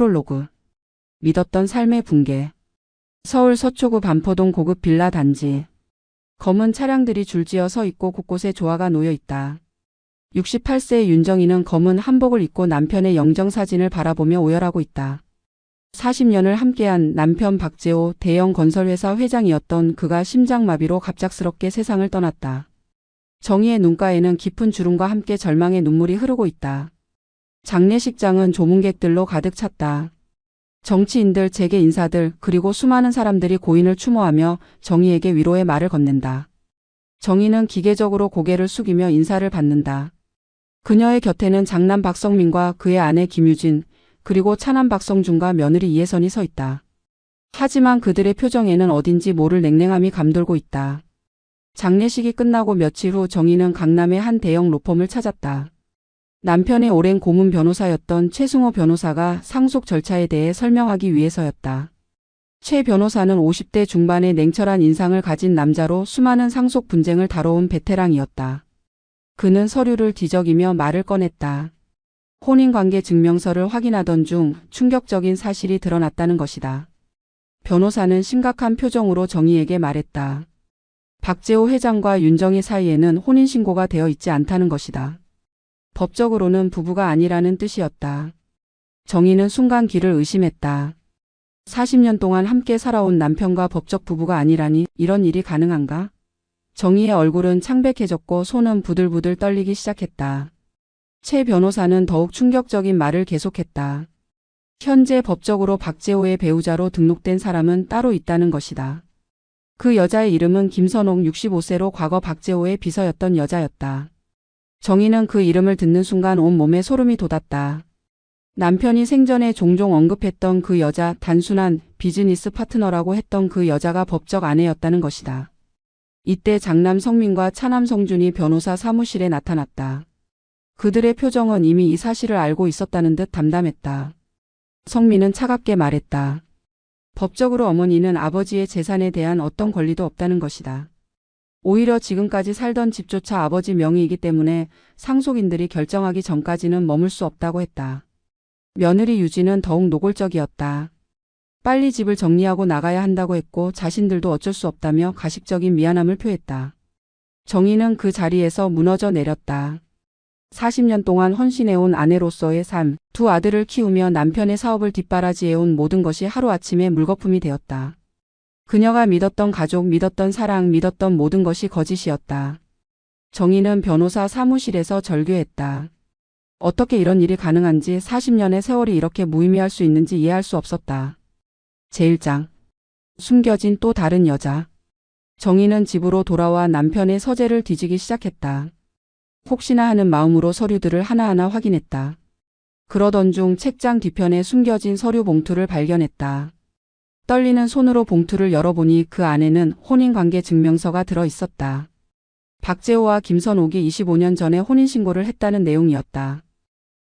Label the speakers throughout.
Speaker 1: 프롤로그. 믿었던 삶의 붕괴. 서울 서초구 반포동 고급 빌라 단지. 검은 차량들이 줄지어 서 있고 곳곳에 조화가 놓여 있다. 68세의 윤정희는 검은 한복을 입고 남편의 영정사진을 바라보며 오열하고 있다. 40년을 함께한 남편 박재호 대형 건설회사 회장이었던 그가 심장마비로 갑작스럽게 세상을 떠났다. 정희의 눈가에는 깊은 주름과 함께 절망의 눈물이 흐르고 있다. 장례식장은 조문객들로 가득 찼다. 정치인들, 재계 인사들, 그리고 수많은 사람들이 고인을 추모하며 정희에게 위로의 말을 건넨다. 정희는 기계적으로 고개를 숙이며 인사를 받는다. 그녀의 곁에는 장남 박성민과 그의 아내 김유진, 그리고 차남 박성준과 며느리 이혜선이 서 있다. 하지만 그들의 표정에는 어딘지 모를 냉랭함이 감돌고 있다. 장례식이 끝나고 며칠 후 정희는 강남의 한 대형 로펌을 찾았다. 남편의 오랜 고문 변호사였던 최승호 변호사가 상속 절차에 대해 설명하기 위해서였다. 최 변호사는 50대 중반의 냉철한 인상을 가진 남자로 수많은 상속 분쟁을 다뤄온 베테랑이었다. 그는 서류를 뒤적이며 말을 꺼냈다. 혼인관계 증명서를 확인하던 중 충격적인 사실이 드러났다는 것이다. 변호사는 심각한 표정으로 정희에게 말했다. 박재호 회장과 윤정희 사이에는 혼인신고가 되어 있지 않다는 것이다. 법적으로는 부부가 아니라는 뜻이었다. 정희는 순간 귀를 의심했다. 40년 동안 함께 살아온 남편과 법적 부부가 아니라니 이런 일이 가능한가? 정희의 얼굴은 창백해졌고 손은 부들부들 떨리기 시작했다. 최 변호사는 더욱 충격적인 말을 계속했다. 현재 법적으로 박재호의 배우자로 등록된 사람은 따로 있다는 것이다. 그 여자의 이름은 김선옥 65세로 과거 박재호의 비서였던 여자였다. 정희는 그 이름을 듣는 순간 온몸에 소름이 돋았다. 남편이 생전에 종종 언급했던 그 여자, 단순한 비즈니스 파트너라고 했던 그 여자가 법적 아내였다는 것이다. 이때 장남 성민과 차남 성준이 변호사 사무실에 나타났다. 그들의 표정은 이미 이 사실을 알고 있었다는 듯 담담했다. 성민은 차갑게 말했다. 법적으로 어머니는 아버지의 재산에 대한 어떤 권리도 없다는 것이다. 오히려 지금까지 살던 집조차 아버지 명의이기 때문에 상속인들이 결정하기 전까지는 머물 수 없다고 했다. 며느리 유진은 더욱 노골적이었다. 빨리 집을 정리하고 나가야 한다고 했고 자신들도 어쩔 수 없다며 가식적인 미안함을 표했다. 정희는 그 자리에서 무너져 내렸다. 40년 동안 헌신해온 아내로서의 삶, 두 아들을 키우며 남편의 사업을 뒷바라지해온 모든 것이 하루아침에 물거품이 되었다. 그녀가 믿었던 가족, 믿었던 사랑, 믿었던 모든 것이 거짓이었다. 정희는 변호사 사무실에서 절규했다. 어떻게 이런 일이 가능한지, 40년의 세월이 이렇게 무의미할 수 있는지 이해할 수 없었다. 제1장. 숨겨진 또 다른 여자. 정희는 집으로 돌아와 남편의 서재를 뒤지기 시작했다. 혹시나 하는 마음으로 서류들을 하나하나 확인했다. 그러던 중 책장 뒤편에 숨겨진 서류 봉투를 발견했다. 떨리는 손으로 봉투를 열어보니 그 안에는 혼인관계 증명서가 들어 있었다. 박재호와 김선옥이 25년 전에 혼인신고를 했다는 내용이었다.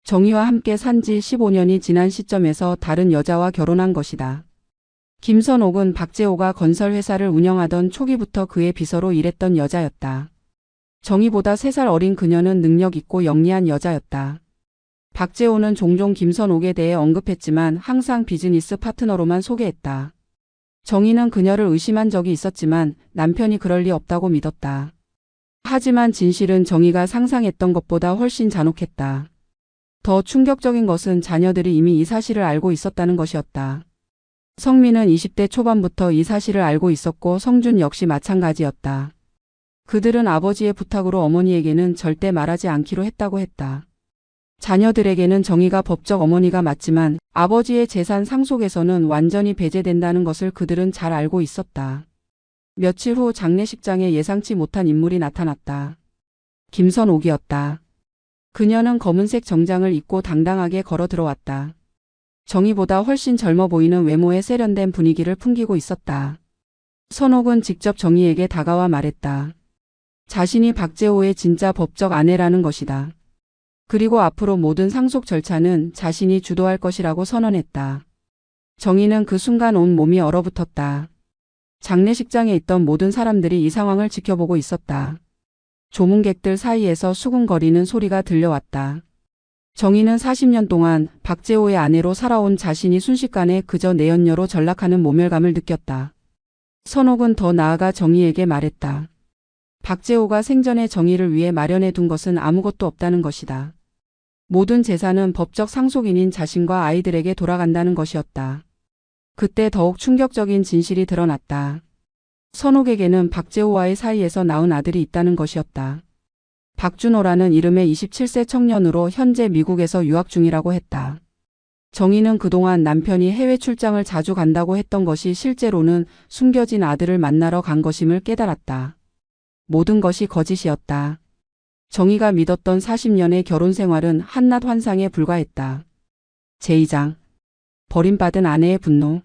Speaker 1: 정희와 함께 산 지 15년이 지난 시점에서 다른 여자와 결혼한 것이다. 김선옥은 박재호가 건설회사를 운영하던 초기부터 그의 비서로 일했던 여자였다. 정희보다 3살 어린 그녀는 능력 있고 영리한 여자였다. 박재호는 종종 김선옥에 대해 언급했지만 항상 비즈니스 파트너로만 소개했다. 정희는 그녀를 의심한 적이 있었지만 남편이 그럴 리 없다고 믿었다. 하지만 진실은 정희가 상상했던 것보다 훨씬 잔혹했다. 더 충격적인 것은 자녀들이 이미 이 사실을 알고 있었다는 것이었다. 성민은 20대 초반부터 이 사실을 알고 있었고 성준 역시 마찬가지였다. 그들은 아버지의 부탁으로 어머니에게는 절대 말하지 않기로 했다고 했다. 자녀들에게는 정희가 법적 어머니가 맞지만 아버지의 재산 상속에서는 완전히 배제된다는 것을 그들은 잘 알고 있었다. 며칠 후 장례식장에 예상치 못한 인물이 나타났다. 김선옥이었다. 그녀는 검은색 정장을 입고 당당하게 걸어 들어왔다. 정희보다 훨씬 젊어 보이는 외모에 세련된 분위기를 풍기고 있었다. 선옥은 직접 정희에게 다가와 말했다. 자신이 박재호의 진짜 법적 아내라는 것이다. 그리고 앞으로 모든 상속 절차는 자신이 주도할 것이라고 선언했다. 정희는 그 순간 온 몸이 얼어붙었다. 장례식장에 있던 모든 사람들이 이 상황을 지켜보고 있었다. 조문객들 사이에서 수군거리는 소리가 들려왔다. 정희는 40년 동안 박재호의 아내로 살아온 자신이 순식간에 그저 내연녀로 전락하는 모멸감을 느꼈다. 선옥은 더 나아가 정희에게 말했다. 박재호가 생전에 정희를 위해 마련해 둔 것은 아무것도 없다는 것이다. 모든 재산은 법적 상속인인 자신과 아이들에게 돌아간다는 것이었다. 그때 더욱 충격적인 진실이 드러났다. 선옥에게는 박재호와의 사이에서 낳은 아들이 있다는 것이었다. 박준호라는 이름의 27세 청년으로 현재 미국에서 유학 중이라고 했다. 정희는 그동안 남편이 해외 출장을 자주 간다고 했던 것이 실제로는 숨겨진 아들을 만나러 간 것임을 깨달았다. 모든 것이 거짓이었다. 정희가 믿었던 40년의 결혼 생활은 한낱 환상에 불과했다. 제2장. 버림받은 아내의 분노.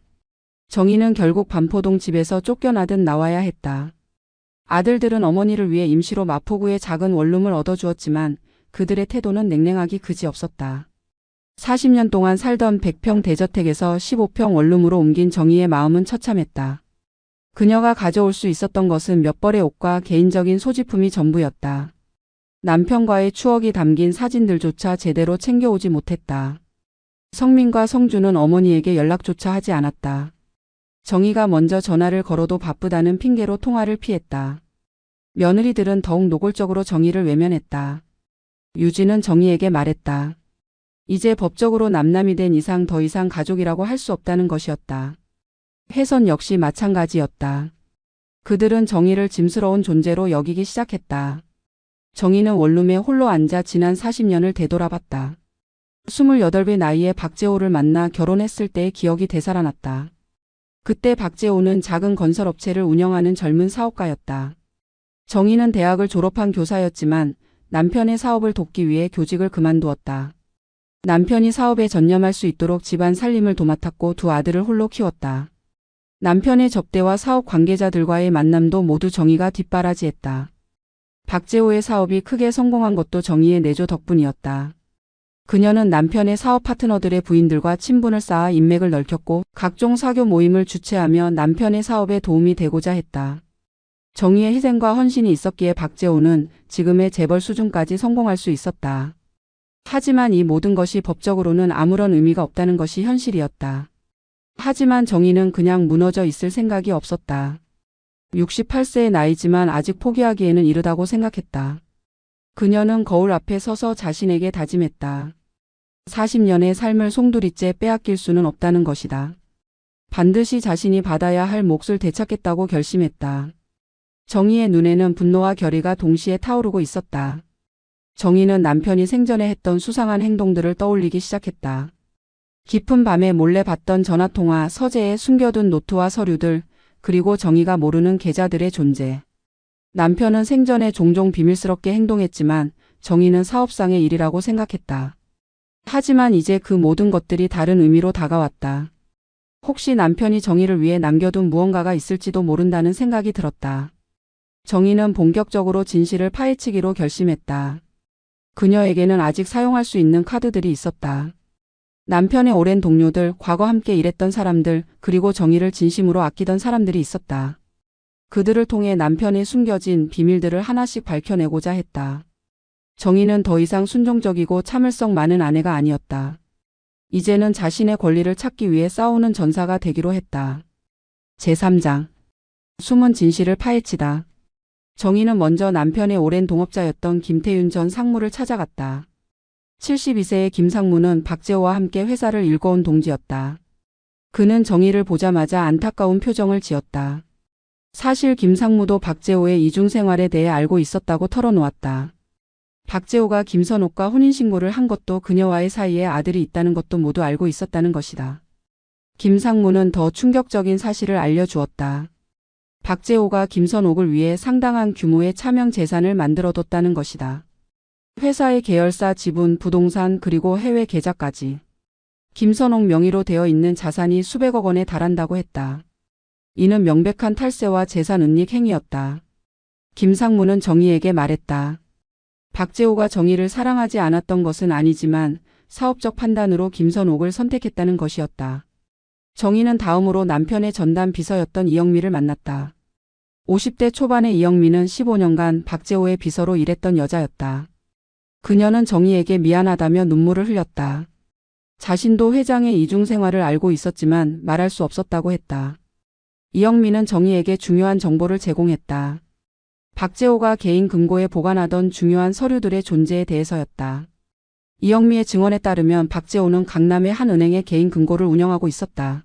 Speaker 1: 정희는 결국 반포동 집에서 쫓겨나듯 나와야 했다. 아들들은 어머니를 위해 임시로 마포구의 작은 원룸을 얻어주었지만 그들의 태도는 냉랭하기 그지없었다. 40년 동안 살던 100평 대저택에서 15평 원룸으로 옮긴 정희의 마음은 처참했다. 그녀가 가져올 수 있었던 것은 몇 벌의 옷과 개인적인 소지품이 전부였다. 남편과의 추억이 담긴 사진들조차 제대로 챙겨오지 못했다. 성민과 성주는 어머니에게 연락조차 하지 않았다. 정희가 먼저 전화를 걸어도 바쁘다는 핑계로 통화를 피했다. 며느리들은 더욱 노골적으로 정희를 외면했다. 유진은 정희에게 말했다. 이제 법적으로 남남이 된 이상 더 이상 가족이라고 할 수 없다는 것이었다. 혜선 역시 마찬가지였다. 그들은 정희를 짐스러운 존재로 여기기 시작했다. 정희는 원룸에 홀로 앉아 지난 40년을 되돌아봤다. 28배 나이에 박재호를 만나 결혼했을 때의 기억이 되살아났다. 그때 박재호는 작은 건설업체를 운영하는 젊은 사업가였다. 정희는 대학을 졸업한 교사였지만 남편의 사업을 돕기 위해 교직을 그만두었다. 남편이 사업에 전념할 수 있도록 집안 살림을 도맡았고 두 아들을 홀로 키웠다. 남편의 접대와 사업 관계자들과의 만남도 모두 정희가 뒷바라지했다. 박재호의 사업이 크게 성공한 것도 정희의 내조 덕분이었다. 그녀는 남편의 사업 파트너들의 부인들과 친분을 쌓아 인맥을 넓혔고 각종 사교 모임을 주최하며 남편의 사업에 도움이 되고자 했다. 정희의 희생과 헌신이 있었기에 박재호는 지금의 재벌 수준까지 성공할 수 있었다. 하지만 이 모든 것이 법적으로는 아무런 의미가 없다는 것이 현실이었다. 하지만 정희는 그냥 무너져 있을 생각이 없었다. 68세의 나이지만 아직 포기하기에는 이르다고 생각했다. 그녀는 거울 앞에 서서 자신에게 다짐했다. 40년의 삶을 송두리째 빼앗길 수는 없다는 것이다. 반드시 자신이 받아야 할 몫을 되찾겠다고 결심했다. 정희의 눈에는 분노와 결의가 동시에 타오르고 있었다. 정희는 남편이 생전에 했던 수상한 행동들을 떠올리기 시작했다. 깊은 밤에 몰래 받던 전화통화, 서재에 숨겨둔 노트와 서류들, 그리고 정희가 모르는 계좌들의 존재. 남편은 생전에 종종 비밀스럽게 행동했지만 정희는 사업상의 일이라고 생각했다. 하지만 이제 그 모든 것들이 다른 의미로 다가왔다. 혹시 남편이 정희를 위해 남겨둔 무언가가 있을지도 모른다는 생각이 들었다. 정희는 본격적으로 진실을 파헤치기로 결심했다. 그녀에게는 아직 사용할 수 있는 카드들이 있었다. 남편의 오랜 동료들, 과거 함께 일했던 사람들, 그리고 정희를 진심으로 아끼던 사람들이 있었다. 그들을 통해 남편의 숨겨진 비밀들을 하나씩 밝혀내고자 했다. 정희는 더 이상 순종적이고 참을성 많은 아내가 아니었다. 이제는 자신의 권리를 찾기 위해 싸우는 전사가 되기로 했다. 제3장. 숨은 진실을 파헤치다. 정희는 먼저 남편의 오랜 동업자였던 김태윤 전 상무를 찾아갔다. 72세의 김상무는 박재호와 함께 회사를 일궈온 동지였다. 그는 정희를 보자마자 안타까운 표정을 지었다. 사실 김상무도 박재호의 이중 생활에 대해 알고 있었다고 털어놓았다. 박재호가 김선옥과 혼인신고를 한 것도 그녀와의 사이에 아들이 있다는 것도 모두 알고 있었다는 것이다. 김상무는 더 충격적인 사실을 알려주었다. 박재호가 김선옥을 위해 상당한 규모의 차명 재산을 만들어뒀다는 것이다. 회사의 계열사 지분, 부동산, 그리고 해외 계좌까지. 김선옥 명의로 되어 있는 자산이 수백억 원에 달한다고 했다. 이는 명백한 탈세와 재산 은닉 행위였다. 김상무는 정희에게 말했다. 박재호가 정희를 사랑하지 않았던 것은 아니지만 사업적 판단으로 김선옥을 선택했다는 것이었다. 정희는 다음으로 남편의 전담 비서였던 이영미를 만났다. 50대 초반의 이영미는 15년간 박재호의 비서로 일했던 여자였다. 그녀는 정희에게 미안하다며 눈물을 흘렸다. 자신도 회장의 이중 생활을 알고 있었지만 말할 수 없었다고 했다. 이영미는 정희에게 중요한 정보를 제공했다. 박재호가 개인 금고에 보관하던 중요한 서류들의 존재에 대해서였다. 이영미의 증언에 따르면 박재호는 강남의 한 은행에 개인 금고를 운영하고 있었다.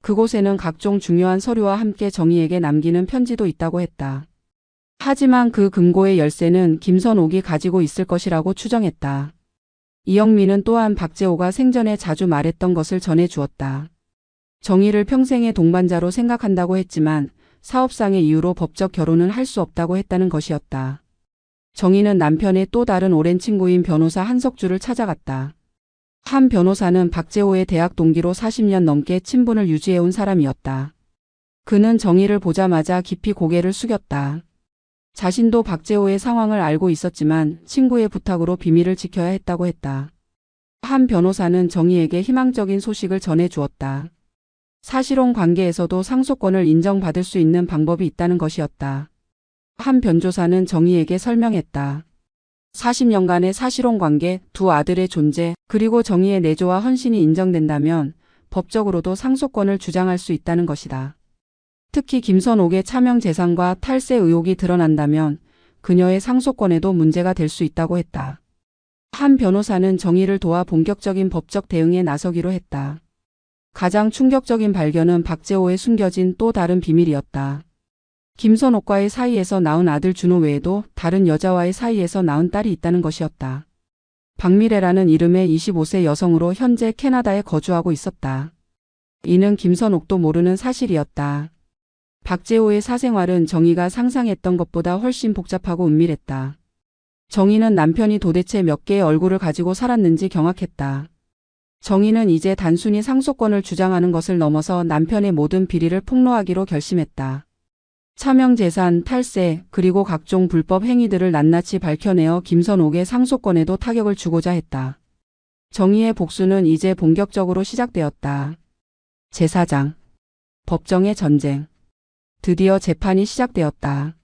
Speaker 1: 그곳에는 각종 중요한 서류와 함께 정희에게 남기는 편지도 있다고 했다. 하지만 그 금고의 열쇠는 김선옥이 가지고 있을 것이라고 추정했다. 이영미는 또한 박재호가 생전에 자주 말했던 것을 전해 주었다. 정희를 평생의 동반자로 생각한다고 했지만 사업상의 이유로 법적 결혼은 할 수 없다고 했다는 것이었다. 정희는 남편의 또 다른 오랜 친구인 변호사 한석주를 찾아갔다. 한 변호사는 박재호의 대학 동기로 40년 넘게 친분을 유지해온 사람이었다. 그는 정희를 보자마자 깊이 고개를 숙였다. 자신도 박재호의 상황을 알고 있었지만 친구의 부탁으로 비밀을 지켜야 했다고 했다. 한 변호사는 정희에게 희망적인 소식을 전해 주었다. 사실혼 관계에서도 상속권을 인정받을 수 있는 방법이 있다는 것이었다. 한 변조사는 정희에게 설명했다. 40년간의 사실혼 관계, 두 아들의 존재, 그리고 정희의 내조와 헌신이 인정된다면 법적으로도 상속권을 주장할 수 있다는 것이다. 특히 김선옥의 차명 재산과 탈세 의혹이 드러난다면 그녀의 상속권에도 문제가 될 수 있다고 했다. 한 변호사는 정희를 도와 본격적인 법적 대응에 나서기로 했다. 가장 충격적인 발견은 박재호의 숨겨진 또 다른 비밀이었다. 김선옥과의 사이에서 낳은 아들 준호 외에도 다른 여자와의 사이에서 낳은 딸이 있다는 것이었다. 박미래라는 이름의 25세 여성으로 현재 캐나다에 거주하고 있었다. 이는 김선옥도 모르는 사실이었다. 박재호의 사생활은 정희가 상상했던 것보다 훨씬 복잡하고 은밀했다. 정희는 남편이 도대체 몇 개의 얼굴을 가지고 살았는지 경악했다. 정희는 이제 단순히 상속권을 주장하는 것을 넘어서 남편의 모든 비리를 폭로하기로 결심했다. 차명 재산, 탈세, 그리고 각종 불법 행위들을 낱낱이 밝혀내어 김선옥의 상속권에도 타격을 주고자 했다. 정희의 복수는 이제 본격적으로 시작되었다. 제4장. 법정의 전쟁. 드디어 재판이 시작되었다.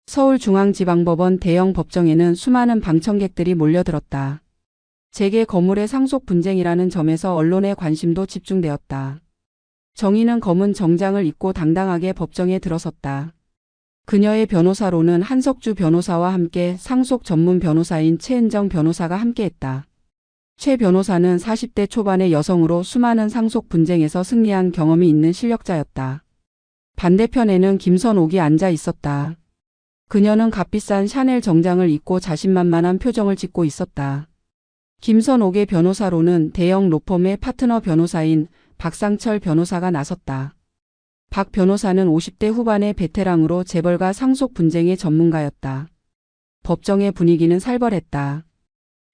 Speaker 1: 서울중앙지방법원 대형 법정에는 수많은 방청객들이 몰려들었다. 재계 거물의 상속 분쟁이라는 점에서 언론의 관심도 집중되었다. 정희는 검은 정장을 입고 당당하게 법정에 들어섰다. 그녀의 변호사로는 한석주 변호사와 함께 상속 전문 변호사인 최은정 변호사가 함께했다. 최 변호사는 40대 초반의 여성으로 수많은 상속 분쟁에서 승리한 경험이 있는 실력자였다. 반대편에는 김선옥이 앉아 있었다. 그녀는 값비싼 샤넬 정장을 입고 자신만만한 표정을 짓고 있었다. 김선옥의 변호사로는 대형 로펌의 파트너 변호사인 박상철 변호사가 나섰다. 박 변호사는 50대 후반의 베테랑으로 재벌과 상속 분쟁의 전문가였다. 법정의 분위기는 살벌했다.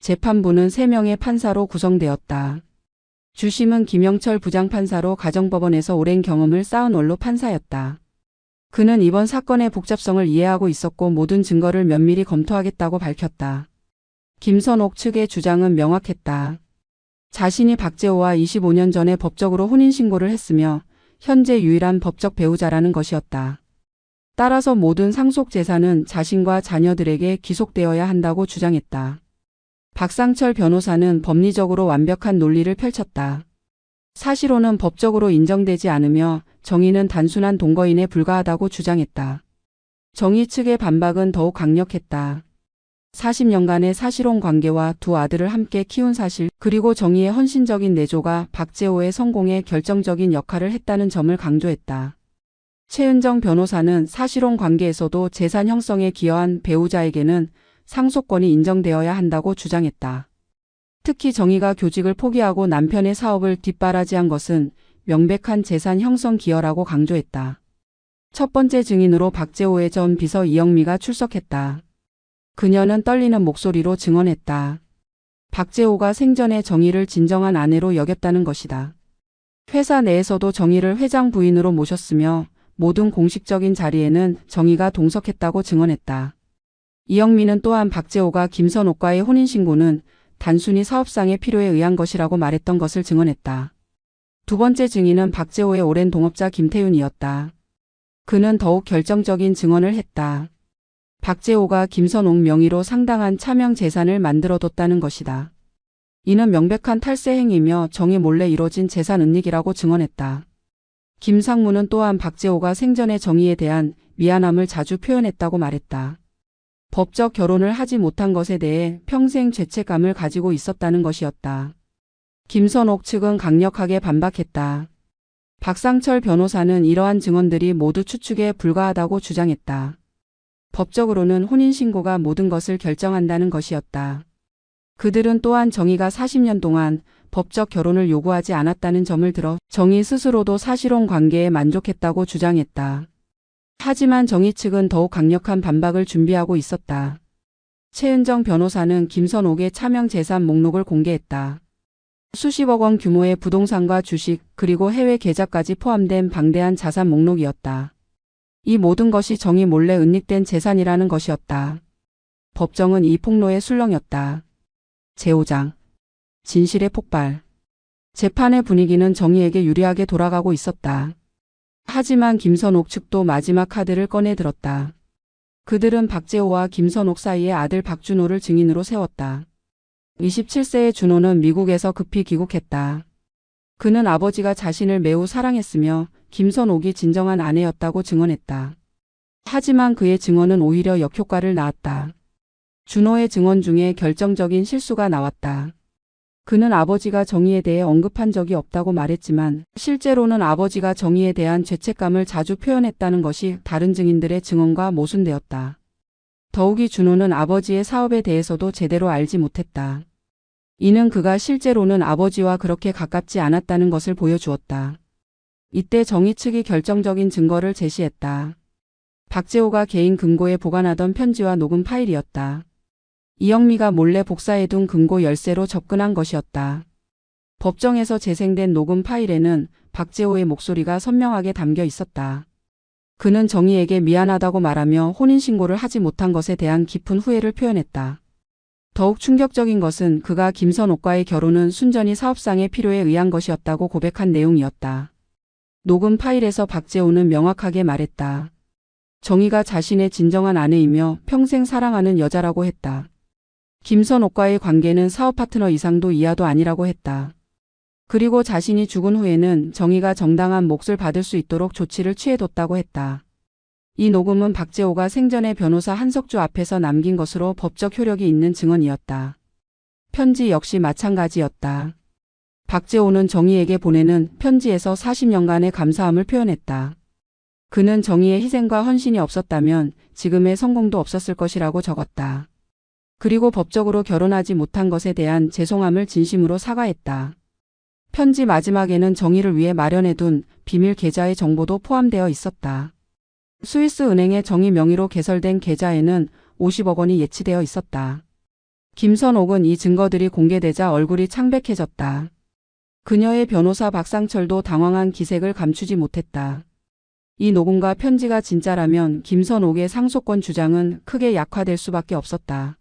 Speaker 1: 재판부는 3명의 판사로 구성되었다. 주심은 김영철 부장판사로 가정법원에서 오랜 경험을 쌓은 원로 판사였다. 그는 이번 사건의 복잡성을 이해하고 있었고 모든 증거를 면밀히 검토하겠다고 밝혔다. 김선옥 측의 주장은 명확했다. 자신이 박재호와 25년 전에 법적으로 혼인신고를 했으며 현재 유일한 법적 배우자라는 것이었다. 따라서 모든 상속 재산은 자신과 자녀들에게 귀속되어야 한다고 주장했다. 박상철 변호사는 법리적으로 완벽한 논리를 펼쳤다. 사실혼은 법적으로 인정되지 않으며 정희는 단순한 동거인에 불과하다고 주장했다. 정희 측의 반박은 더욱 강력했다. 40년간의 사실혼 관계와 두 아들을 함께 키운 사실, 그리고 정희의 헌신적인 내조가 박재호의 성공에 결정적인 역할을 했다는 점을 강조했다. 최은정 변호사는 사실혼 관계에서도 재산 형성에 기여한 배우자에게는 상속권이 인정되어야 한다고 주장했다. 특히 정희가 교직을 포기하고 남편의 사업을 뒷바라지한 것은 명백한 재산 형성 기여라고 강조했다. 첫 번째 증인으로 박재호의 전 비서 이영미가 출석했다. 그녀는 떨리는 목소리로 증언했다. 박재호가 생전에 정희를 진정한 아내로 여겼다는 것이다. 회사 내에서도 정희를 회장 부인으로 모셨으며 모든 공식적인 자리에는 정희가 동석했다고 증언했다. 이영미는 또한 박재호가 김선옥과의 혼인신고는 단순히 사업상의 필요에 의한 것이라고 말했던 것을 증언했다. 두 번째 증인은 박재호의 오랜 동업자 김태윤이었다. 그는 더욱 결정적인 증언을 했다. 박재호가 김선옥 명의로 상당한 차명 재산을 만들어뒀다는 것이다. 이는 명백한 탈세 행위며 정의 몰래 이뤄진 재산 은닉이라고 증언했다. 김상무는 또한 박재호가 생전의 정의에 대한 미안함을 자주 표현했다고 말했다. 법적 결혼을 하지 못한 것에 대해 평생 죄책감을 가지고 있었다는 것이었다. 김선옥 측은 강력하게 반박했다. 박상철 변호사는 이러한 증언들이 모두 추측에 불과하다고 주장했다. 법적으로는 혼인신고가 모든 것을 결정한다는 것이었다. 그들은 또한 정의가 40년 동안 법적 결혼을 요구하지 않았다는 점을 들어 정의 스스로도 사실혼 관계에 만족했다고 주장했다. 하지만 정의 측은 더욱 강력한 반박을 준비하고 있었다. 최은정 변호사는 김선옥의 차명 재산 목록을 공개했다. 수십억 원 규모의 부동산과 주식 그리고 해외 계좌까지 포함된 방대한 자산 목록이었다. 이 모든 것이 정의 몰래 은닉된 재산이라는 것이었다. 법정은 이 폭로의 술렁였다. 제5장 진실의 폭발. 재판의 분위기는 정의에게 유리하게 돌아가고 있었다. 하지만 김선옥 측도 마지막 카드를 꺼내 들었다. 그들은 박재호와 김선옥 사이의 아들 박준호를 증인으로 세웠다. 27세의 준호는 미국에서 급히 귀국했다. 그는 아버지가 자신을 매우 사랑했으며 김선옥이 진정한 아내였다고 증언했다. 하지만 그의 증언은 오히려 역효과를 낳았다. 준호의 증언 중에 결정적인 실수가 나왔다. 그는 아버지가 정의에 대해 언급한 적이 없다고 말했지만 실제로는 아버지가 정의에 대한 죄책감을 자주 표현했다는 것이 다른 증인들의 증언과 모순되었다. 더욱이 준호는 아버지의 사업에 대해서도 제대로 알지 못했다. 이는 그가 실제로는 아버지와 그렇게 가깝지 않았다는 것을 보여주었다. 이때 정의 측이 결정적인 증거를 제시했다. 박재호가 개인 금고에 보관하던 편지와 녹음 파일이었다. 이영미가 몰래 복사해둔 금고 열쇠로 접근한 것이었다. 법정에서 재생된 녹음 파일에는 박재호의 목소리가 선명하게 담겨 있었다. 그는 정의에게 미안하다고 말하며 혼인신고를 하지 못한 것에 대한 깊은 후회를 표현했다. 더욱 충격적인 것은 그가 김선옥과의 결혼은 순전히 사업상의 필요에 의한 것이었다고 고백한 내용이었다. 녹음 파일에서 박재호는 명확하게 말했다. 정의가 자신의 진정한 아내이며 평생 사랑하는 여자라고 했다. 김선옥과의 관계는 사업 파트너 이상도 이하도 아니라고 했다. 그리고 자신이 죽은 후에는 정의가 정당한 몫을 받을 수 있도록 조치를 취해뒀다고 했다. 이 녹음은 박재호가 생전에 변호사 한석주 앞에서 남긴 것으로 법적 효력이 있는 증언이었다. 편지 역시 마찬가지였다. 박재호는 정의에게 보내는 편지에서 40년간의 감사함을 표현했다. 그는 정의의 희생과 헌신이 없었다면 지금의 성공도 없었을 것이라고 적었다. 그리고 법적으로 결혼하지 못한 것에 대한 죄송함을 진심으로 사과했다. 편지 마지막에는 정의를 위해 마련해둔 비밀 계좌의 정보도 포함되어 있었다. 스위스 은행의 정의 명의로 개설된 계좌에는 50억 원이 예치되어 있었다. 김선옥은 이 증거들이 공개되자 얼굴이 창백해졌다. 그녀의 변호사 박상철도 당황한 기색을 감추지 못했다. 이 녹음과 편지가 진짜라면 김선옥의 상속권 주장은 크게 약화될 수밖에 없었다.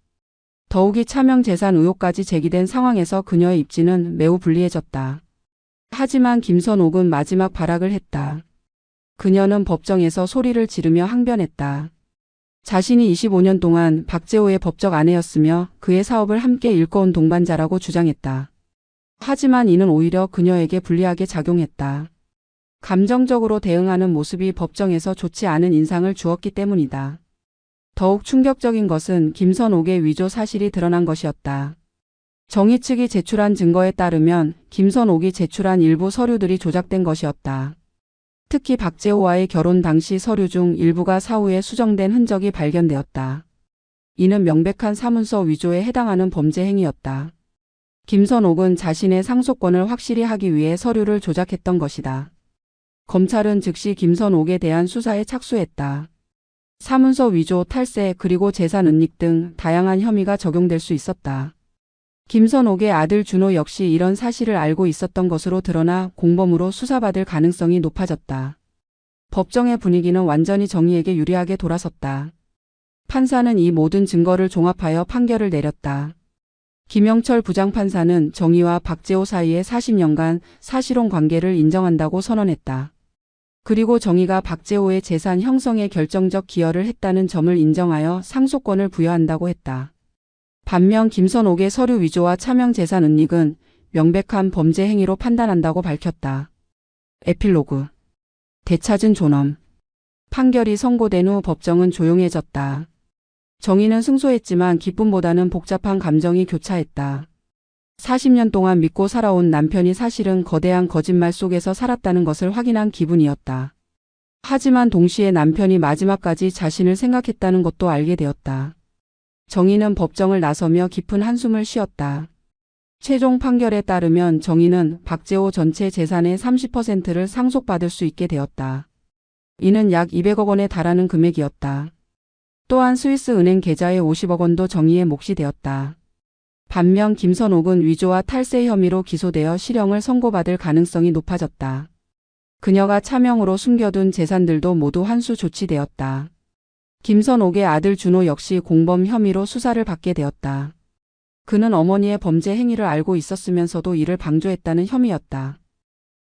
Speaker 1: 더욱이 차명 재산 의혹까지 제기된 상황에서 그녀의 입지는 매우 불리해졌다. 하지만 김선옥은 마지막 발악을 했다. 그녀는 법정에서 소리를 지르며 항변했다. 자신이 25년 동안 박재호의 법적 아내였으며 그의 사업을 함께 일궈온 동반자라고 주장했다. 하지만 이는 오히려 그녀에게 불리하게 작용했다. 감정적으로 대응하는 모습이 법정에서 좋지 않은 인상을 주었기 때문이다. 더욱 충격적인 것은 김선옥의 위조 사실이 드러난 것이었다. 정의 측이 제출한 증거에 따르면 김선옥이 제출한 일부 서류들이 조작된 것이었다. 특히 박재호와의 결혼 당시 서류 중 일부가 사후에 수정된 흔적이 발견되었다. 이는 명백한 사문서 위조에 해당하는 범죄 행위였다. 김선옥은 자신의 상속권을 확실히 하기 위해 서류를 조작했던 것이다. 검찰은 즉시 김선옥에 대한 수사에 착수했다. 사문서 위조, 탈세, 그리고 재산 은닉 등 다양한 혐의가 적용될 수 있었다. 김선옥의 아들 준호 역시 이런 사실을 알고 있었던 것으로 드러나 공범으로 수사받을 가능성이 높아졌다. 법정의 분위기는 완전히 정의에게 유리하게 돌아섰다. 판사는 이 모든 증거를 종합하여 판결을 내렸다. 김영철 부장판사는 정의와 박재호 사이의 40년간 사실혼 관계를 인정한다고 선언했다. 그리고 정의가 박재호의 재산 형성에 결정적 기여를 했다는 점을 인정하여 상속권을 부여한다고 했다. 반면 김선옥의 서류 위조와 차명 재산 은닉은 명백한 범죄 행위로 판단한다고 밝혔다. 에필로그. 되찾은 존엄. 판결이 선고된 후 법정은 조용해졌다. 정의는 승소했지만 기쁨보다는 복잡한 감정이 교차했다. 40년 동안 믿고 살아온 남편이 사실은 거대한 거짓말 속에서 살았다는 것을 확인한 기분이었다. 하지만 동시에 남편이 마지막까지 자신을 생각했다는 것도 알게 되었다. 정의는 법정을 나서며 깊은 한숨을 쉬었다. 최종 판결에 따르면 정의는 박재호 전체 재산의 30%를 상속받을 수 있게 되었다. 이는 약 200억 원에 달하는 금액이었다. 또한 스위스 은행 계좌의 50억 원도 정의의 몫이 되었다. 반면 김선옥은 위조와 탈세 혐의로 기소되어 실형을 선고받을 가능성이 높아졌다. 그녀가 차명으로 숨겨둔 재산들도 모두 환수 조치되었다. 김선옥의 아들 준호 역시 공범 혐의로 수사를 받게 되었다. 그는 어머니의 범죄 행위를 알고 있었으면서도 이를 방조했다는 혐의였다.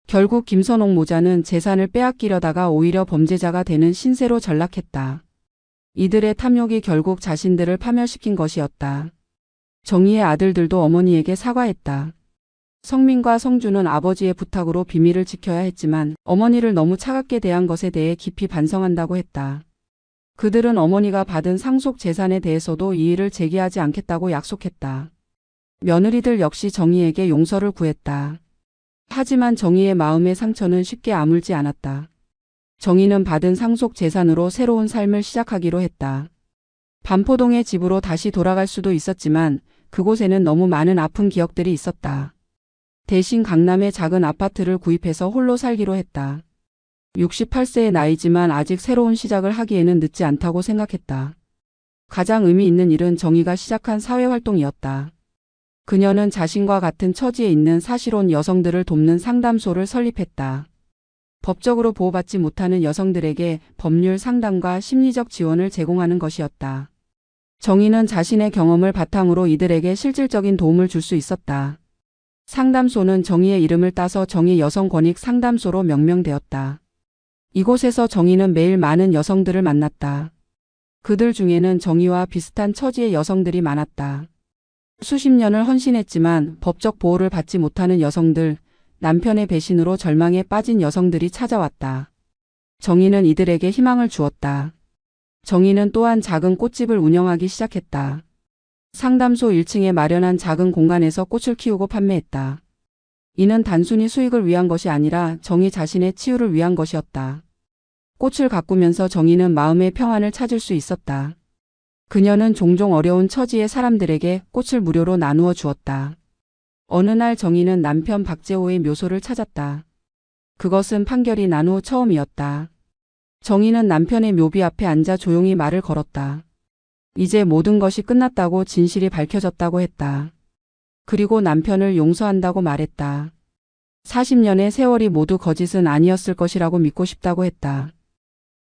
Speaker 1: 결국 김선옥 모자는 재산을 빼앗기려다가 오히려 범죄자가 되는 신세로 전락했다. 이들의 탐욕이 결국 자신들을 파멸시킨 것이었다. 정의의 아들들도 어머니에게 사과했다. 성민과 성준은 아버지의 부탁으로 비밀을 지켜야 했지만 어머니를 너무 차갑게 대한 것에 대해 깊이 반성한다고 했다. 그들은 어머니가 받은 상속 재산에 대해서도 이의를 제기하지 않겠다고 약속했다. 며느리들 역시 정의에게 용서를 구했다. 하지만 정의의 마음의 상처는 쉽게 아물지 않았다. 정의는 받은 상속 재산으로 새로운 삶을 시작하기로 했다. 반포동의 집으로 다시 돌아갈 수도 있었지만 그곳에는 너무 많은 아픈 기억들이 있었다. 대신 강남의 작은 아파트를 구입해서 홀로 살기로 했다. 68세의 나이지만 아직 새로운 시작을 하기에는 늦지 않다고 생각했다. 가장 의미 있는 일은 정의가 시작한 사회활동이었다. 그녀는 자신과 같은 처지에 있는 사실혼 여성들을 돕는 상담소를 설립했다. 법적으로 보호받지 못하는 여성들에게 법률 상담과 심리적 지원을 제공하는 것이었다. 정의는 자신의 경험을 바탕으로 이들에게 실질적인 도움을 줄 수 있었다. 상담소는 정의의 이름을 따서 정의 여성권익 상담소로 명명되었다. 이곳에서 정의는 매일 많은 여성들을 만났다. 그들 중에는 정의와 비슷한 처지의 여성들이 많았다. 수십 년을 헌신했지만 법적 보호를 받지 못하는 여성들, 남편의 배신으로 절망에 빠진 여성들이 찾아왔다. 정의는 이들에게 희망을 주었다. 정의는 또한 작은 꽃집을 운영하기 시작했다. 상담소 1층에 마련한 작은 공간에서 꽃을 키우고 판매했다. 이는 단순히 수익을 위한 것이 아니라 정의 자신의 치유를 위한 것이었다. 꽃을 가꾸면서 정의는 마음의 평안을 찾을 수 있었다. 그녀는 종종 어려운 처지의 사람들에게 꽃을 무료로 나누어 주었다. 어느 날 정의는 남편 박재호의 묘소를 찾았다. 그것은 판결이 난 후 처음이었다. 정의는 남편의 묘비 앞에 앉아 조용히 말을 걸었다. 이제 모든 것이 끝났다고 진실이 밝혀졌다고 했다. 그리고 남편을 용서한다고 말했다. 40년의 세월이 모두 거짓은 아니었을 것이라고 믿고 싶다고 했다.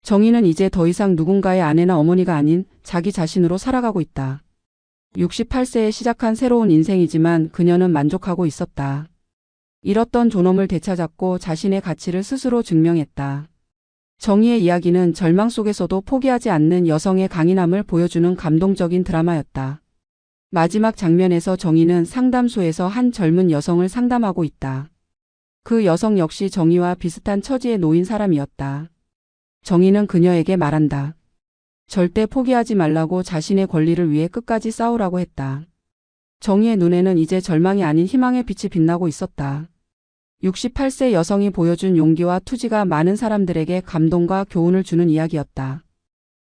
Speaker 1: 정의는 이제 더 이상 누군가의 아내나 어머니가 아닌 자기 자신으로 살아가고 있다. 68세에 시작한 새로운 인생이지만 그녀는 만족하고 있었다. 잃었던 존엄을 되찾았고 자신의 가치를 스스로 증명했다. 정의의 이야기는 절망 속에서도 포기하지 않는 여성의 강인함을 보여주는 감동적인 드라마였다. 마지막 장면에서 정의는 상담소에서 한 젊은 여성을 상담하고 있다. 그 여성 역시 정의와 비슷한 처지에 놓인 사람이었다. 정의는 그녀에게 말한다. 절대 포기하지 말라고 자신의 권리를 위해 끝까지 싸우라고 했다. 정의의 눈에는 이제 절망이 아닌 희망의 빛이 빛나고 있었다. 68세 여성이 보여준 용기와 투지가 많은 사람들에게 감동과 교훈을 주는 이야기였다.